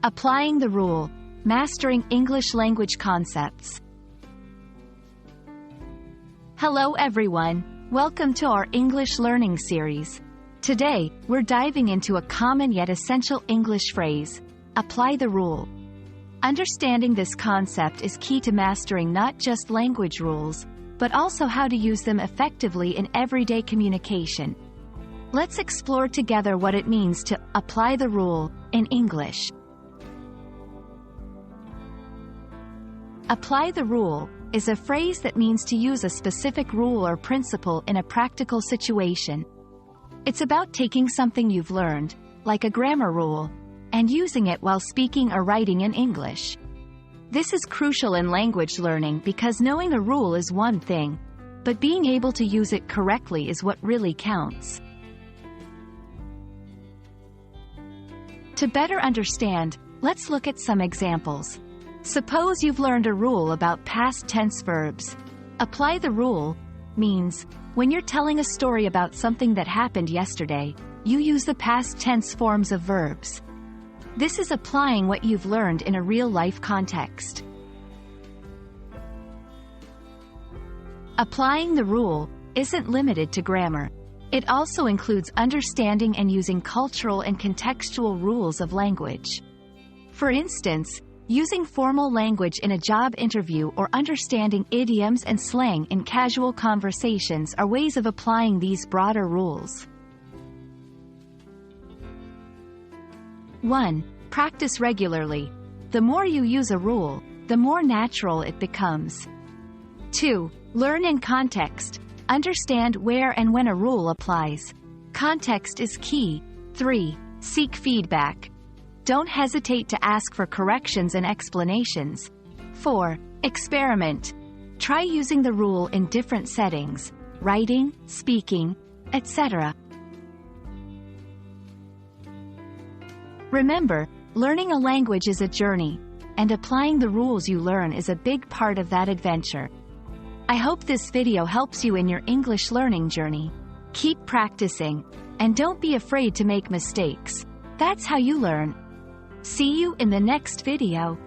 Applying the rule. Mastering English language concepts. Hello everyone, welcome to our English learning series. Today, we're diving into a common yet essential English phrase, apply the rule. Understanding this concept is key to mastering not just language rules, but also how to use them effectively in everyday communication. Let's explore together what it means to apply the rule in English. Apply the rule is a phrase that means to use a specific rule or principle in a practical situation. It's about taking something you've learned, like a grammar rule, and using it while speaking or writing in English. This is crucial in language learning because knowing a rule is one thing, but being able to use it correctly is what really counts. To better understand, let's look at some examples. Suppose you've learned a rule about past tense verbs. Apply the rule means, when you're telling a story about something that happened yesterday, you use the past tense forms of verbs. This is applying what you've learned in a real-life context. Applying the rule isn't limited to grammar. It also includes understanding and using cultural and contextual rules of language. For instance, using formal language in a job interview or understanding idioms and slang in casual conversations are ways of applying these broader rules. 1. Practice regularly. The more you use a rule, the more natural it becomes. 2. Learn in context. Understand where and when a rule applies. Context is key. 3. Seek feedback. Don't hesitate to ask for corrections and explanations. 4. Experiment. Try using the rule in different settings, writing, speaking, etc. Remember, learning a language is a journey, and applying the rules you learn is a big part of that adventure. I hope this video helps you in your English learning journey. Keep practicing, and don't be afraid to make mistakes. That's how you learn. See you in the next video.